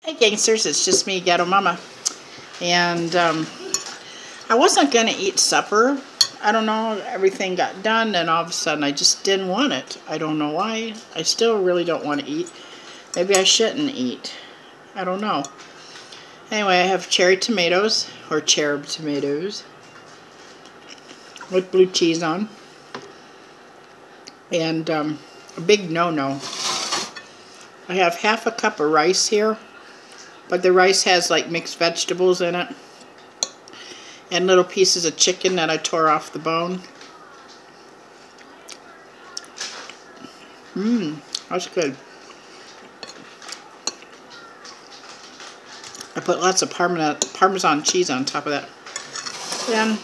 Hey gangsters, it's just me, Ghetto Mama. And I wasn't going to eat supper. I don't know, everything got done and all of a sudden I just didn't want it. I don't know why. I still really don't want to eat. Maybe I shouldn't eat. I don't know. Anyway, I have cherry tomatoes, or cherub tomatoes, with blue cheese on. And a big no-no. I have half a cup of rice here. But the rice has like mixed vegetables in it. And little pieces of chicken that I tore off the bone. That's good. I put lots of Parmesan cheese on top of that. Then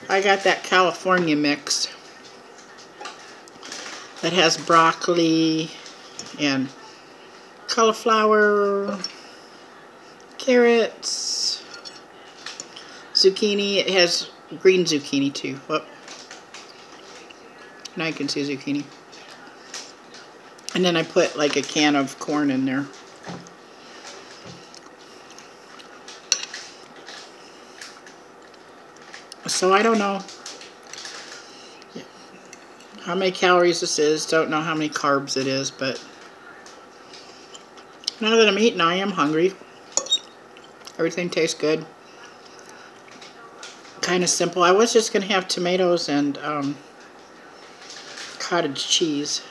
I got that California mix that has broccoli and cauliflower, carrots, zucchini. It has green zucchini too. Whoop. Now you can see zucchini. And then I put like a can of corn in there. So I don't know how many calories this is. Don't know how many carbs it is, but now that I'm eating, I am hungry. Everything tastes good. Kind of simple. I was just going to have tomatoes and cottage cheese.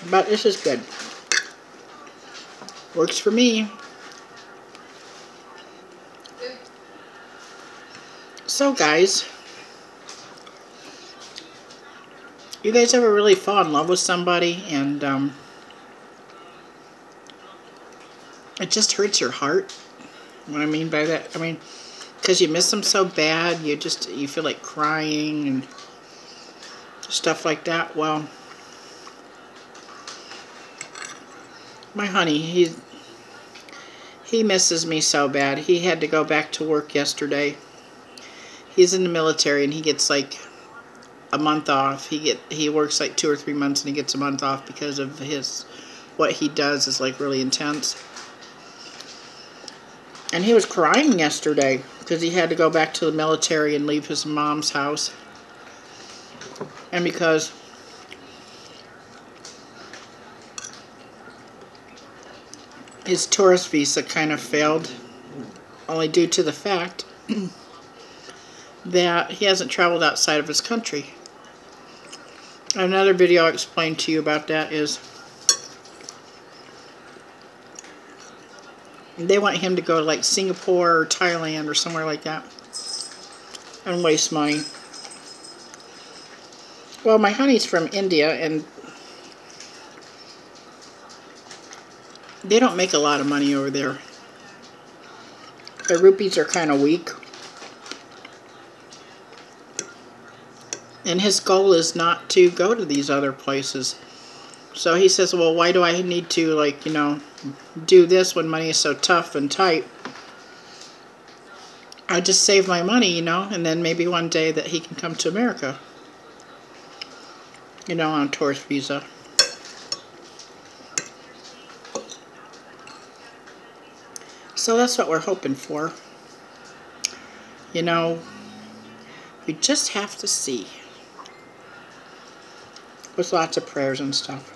But this is good. Works for me. So guys, you guys ever really fall in love with somebody and it just hurts your heart? What I mean by that, because you miss them so bad, you feel like crying and stuff like that. Well, my honey, he misses me so bad. He had to go back to work yesterday. He's in the military and he gets like a month off. He works like 2 or 3 months and he gets a month off because of what he does is like really intense. And he was crying yesterday because he had to go back to the military and leave his mom's house. And because his tourist visa kind of failed, only due to the fact that he hasn't traveled outside of his country. Another video I'll explain to you about that is they want him to go to like Singapore or Thailand or somewhere like that and waste money. Well, my honey's from India and they don't make a lot of money over there. Their rupees are kind of weak. And his goal is not to go to these other places. So he says, well, why do I need to, like, do this when money is so tough and tight? I just save my money, and then maybe one day that he can come to America. On a tourist visa. So that's what we're hoping for. We just have to see. With lots of prayers and stuff.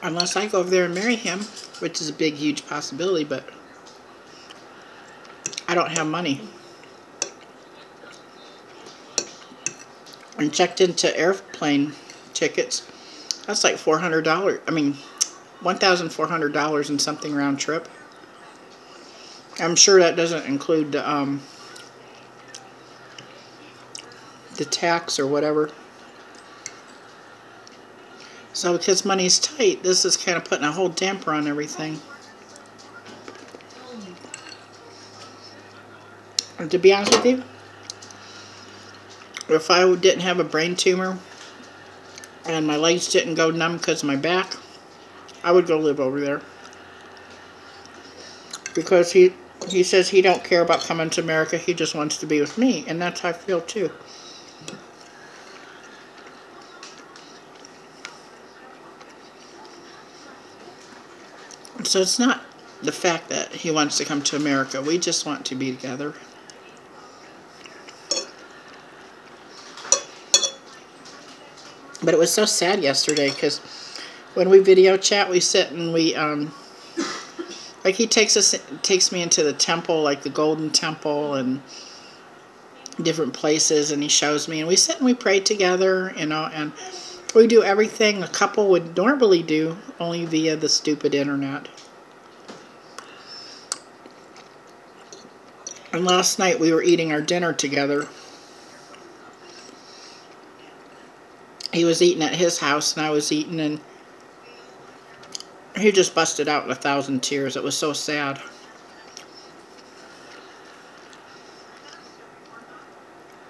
Unless I go over there and marry him, which is a big, huge possibility, but I don't have money. And checked into airplane tickets. That's like $400. $1,400 and something round trip. I'm sure that doesn't include the tax or whatever. So because money's tight, this is kind of putting a whole damper on everything. And to be honest with you, if I didn't have a brain tumor and my legs didn't go numb because of my back, I would go live over there. Because he says he don't care about coming to America, he just wants to be with me, and that's how I feel too. So it's not the fact that he wants to come to America. We just want to be together. But it was so sad yesterday because when we video chat, we sit and we like he takes me into the temple, like the Golden Temple and different places, and he shows me, and we sit and we pray together, you know, and we do everything a couple would normally do, only via the stupid internet. And last night we were eating our dinner together. He was eating at his house and I was eating, and he just busted out in 1,000 tears. It was so sad.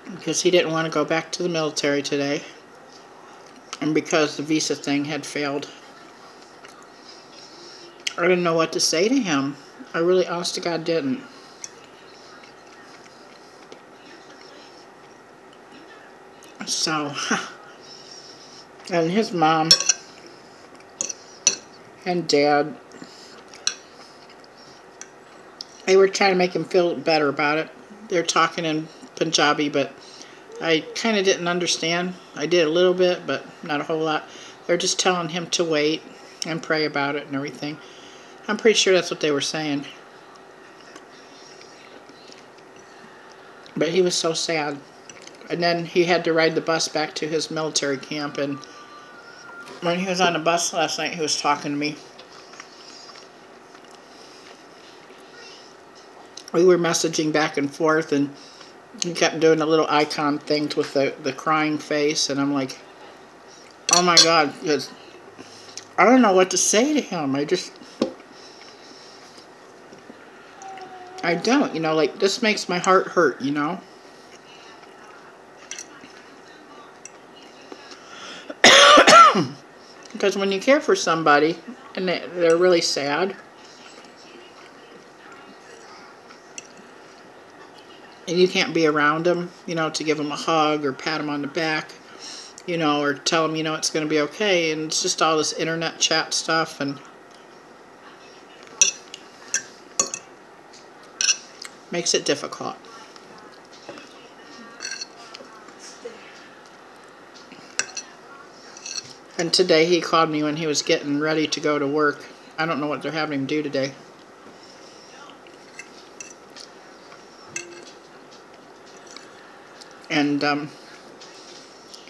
Because he didn't want to go back to the military today. And because the visa thing had failed. I didn't know what to say to him. I really, honest to God, didn't. So, and his mom and dad, they were trying to make him feel better about it. They're talking in Punjabi, but I kind of didn't understand. I did a little bit, but not a whole lot. They're just telling him to wait and pray about it and everything. I'm pretty sure that's what they were saying. But he was so sad. And then he had to ride the bus back to his military camp, and when he was on the bus last night, he was talking to me. We were messaging back and forth, and he kept doing the little icon things with the crying face, and I'm like, oh my God, because I don't know what to say to him. I don't, you know, like, this makes my heart hurt, you know. Because when you care for somebody and they're really sad, and you can't be around them, you know, to give them a hug or pat them on the back, you know, or tell them, you know, it's going to be okay, and it's just all this internet chat stuff, and makes it difficult. And today he called me when he was getting ready to go to work. I don't know what they're having him do today. And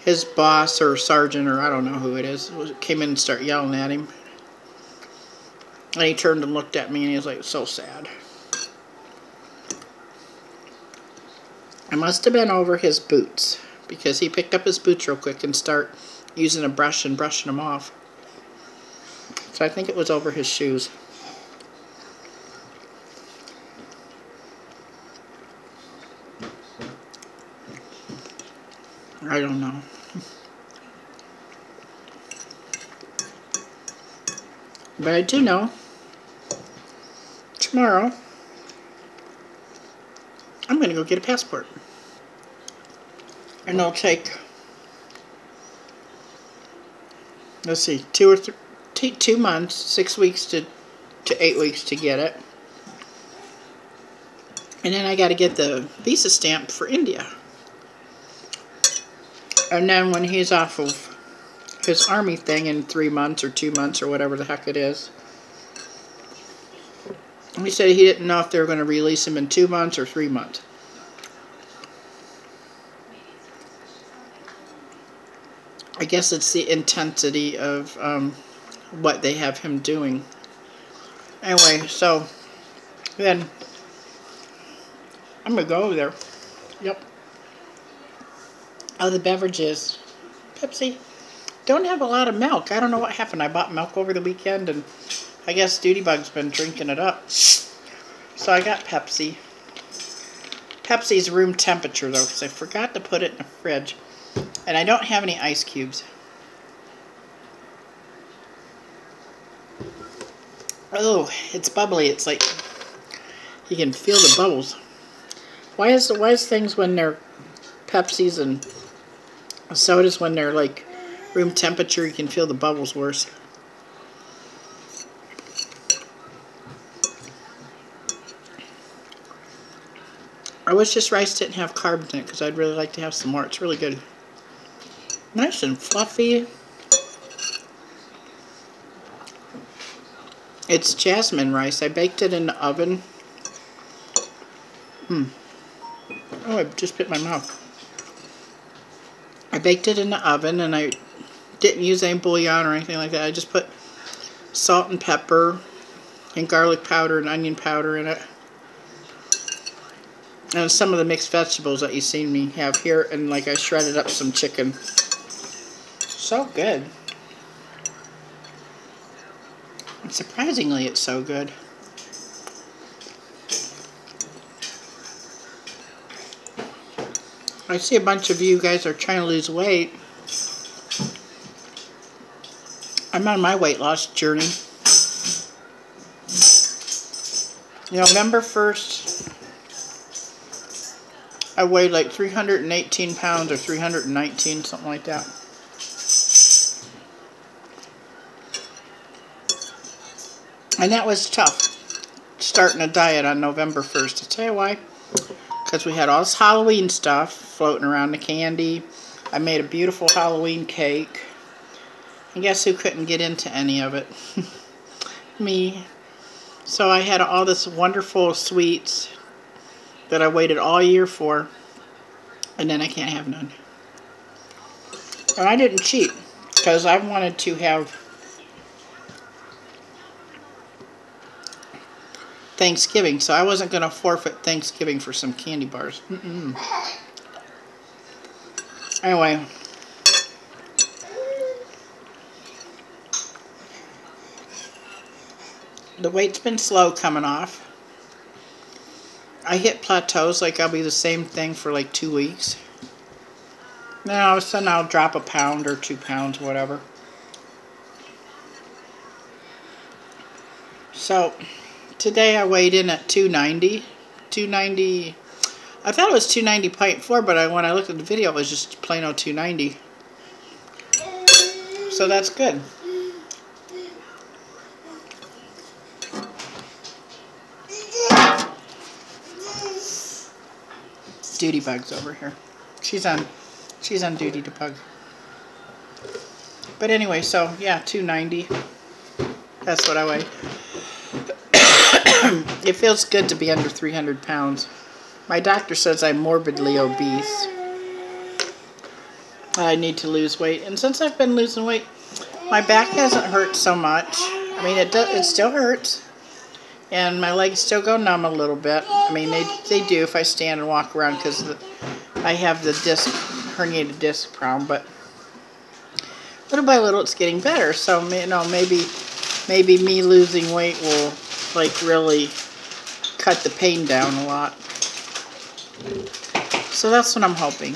his boss or sergeant, or I don't know who it is, came in and started yelling at him. And he turned and looked at me, and he was like, so sad. I must have been over his boots, because he picked up his boots real quick and started using a brush and brushing them off. So I think it was over his shoes. I don't know. But I do know tomorrow I'm going to go get a passport. And it'll take, let's see, 2 months, 6 weeks to 8 weeks to get it. And then I got to get the visa stamp for India. And then when he's off of his army thing in 3 months or 2 months or whatever the heck it is, he said he didn't know if they were going to release him in 2 months or 3 months. I guess it's the intensity of what they have him doing. Anyway, so then I'm going to go over there. Yep. Oh, the beverages. Pepsi. Don't have a lot of milk. I don't know what happened. I bought milk over the weekend, and I guess Duty Bug's been drinking it up. So I got Pepsi. Pepsi's room temperature, though, because I forgot to put it in the fridge. And I don't have any ice cubes. Oh, it's bubbly. It's like you can feel the bubbles. Why is things when they're Pepsis and Sodas, when they're like room temperature, you can feel the bubbles worse. I wish this rice didn't have carbs in it because I'd really like to have some more. It's really good. Nice and fluffy. It's jasmine rice. I baked it in the oven. Oh, I just bit my mouth. I baked it in the oven and I didn't use any bouillon or anything like that. I just put salt and pepper and garlic powder and onion powder in it. And some of the mixed vegetables that you've seen me have here, and like I shredded up some chicken. So good. And surprisingly, it's so good. I see a bunch of you guys are trying to lose weight. I'm on my weight loss journey. November 1st, I weighed like 318 pounds or 319, something like that. And that was tough, starting a diet on November 1st. I'll tell you why. Because we had all this Halloween stuff floating around, the candy. I made a beautiful Halloween cake. And guess who couldn't get into any of it? Me. So I had all this wonderful sweets that I waited all year for. And then I can't have none. And I didn't cheat. Because I wanted to have Thanksgiving, so I wasn't going to forfeit Thanksgiving for some candy bars. Anyway, the weight's been slow coming off. I hit plateaus, like I'll be the same thing for like 2 weeks. Then all of a sudden I'll drop a pound or 2 pounds, whatever. So today I weighed in at 290. 290. I thought it was 290.4, but when I looked at the video, it was just plain old 290. So that's good. Duty Bug's over here. She's on duty to bug. But anyway, so yeah, 290. That's what I weigh. It feels good to be under 300 pounds. My doctor says I'm morbidly obese. I need to lose weight. And since I've been losing weight, my back hasn't hurt so much. I mean, it still hurts. And my legs still go numb a little bit. I mean, they do if I stand and walk around because I have the herniated disc problem. But little by little, it's getting better. So, you know, maybe me losing weight will like really cut the pain down a lot. So that's what I'm hoping.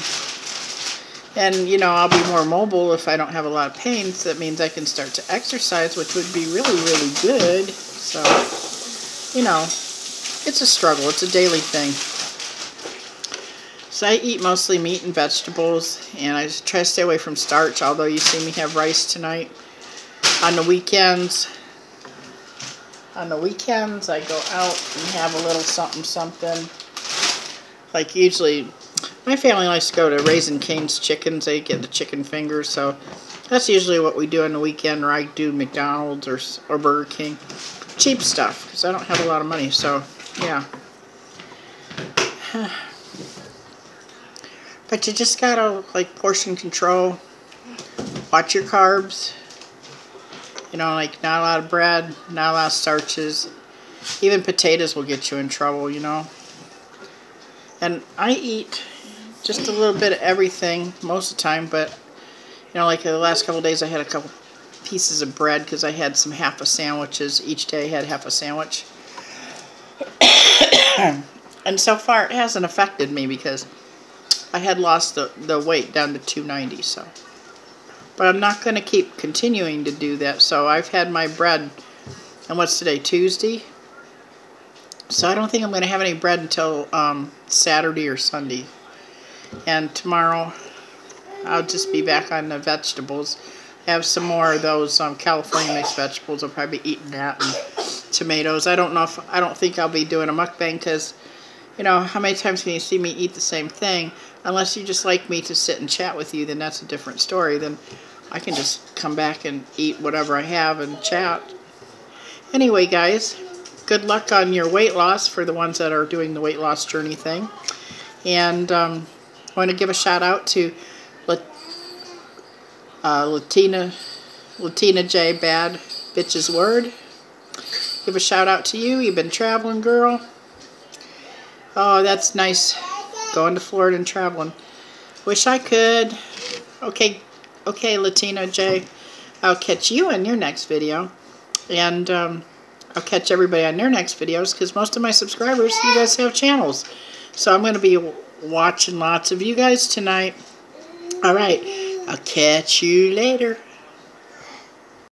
And, you know, I'll be more mobile if I don't have a lot of pain. So that means I can start to exercise, which would be really, really good. So, you know, it's a struggle. It's a daily thing. So I eat mostly meat and vegetables. And I try to stay away from starch, although you see me have rice tonight. On the weekends, I go out and have a little something. Like usually, my family likes to go to Raising Cane's Chickens. They get the chicken fingers, so that's usually what we do on the weekend, or I do McDonald's or Burger King. Cheap stuff, because I don't have a lot of money, so yeah. But you just gotta, like, portion control. Watch your carbs. You know, like, not a lot of bread, not a lot of starches. Even potatoes will get you in trouble, you know. And I eat just a little bit of everything most of the time, but, you know, like the last couple of days I had a couple pieces of bread because I had some half-a sandwiches. Each day I had half a sandwich. And so far it hasn't affected me because I had lost the weight down to 290, so. But I'm not going to keep continuing to do that. So I've had my bread, and what's today, Tuesday? So I don't think I'm going to have any bread until Saturday or Sunday. And tomorrow, I'll just be back on the vegetables. I have some more of those California mixed vegetables. I'll probably be eating that, and tomatoes. I don't think I'll be doing a mukbang because, you know, how many times can you see me eat the same thing? Unless you just like me to sit and chat with you, then that's a different story. Then I can just come back and eat whatever I have and chat. Anyway, guys, good luck on your weight loss for the ones that are doing the weight loss journey thing. And I want to give a shout out to Latina J, Bad Bitch's Word. Give a shout out to you. You've been traveling, girl. Oh, that's nice. Going to Florida and traveling. Wish I could. Okay, Latina J. I'll catch you in your next video. And I'll catch everybody on their next videos because most of my subscribers, you guys have channels. So I'm going to be watching lots of you guys tonight. All right. I'll catch you later.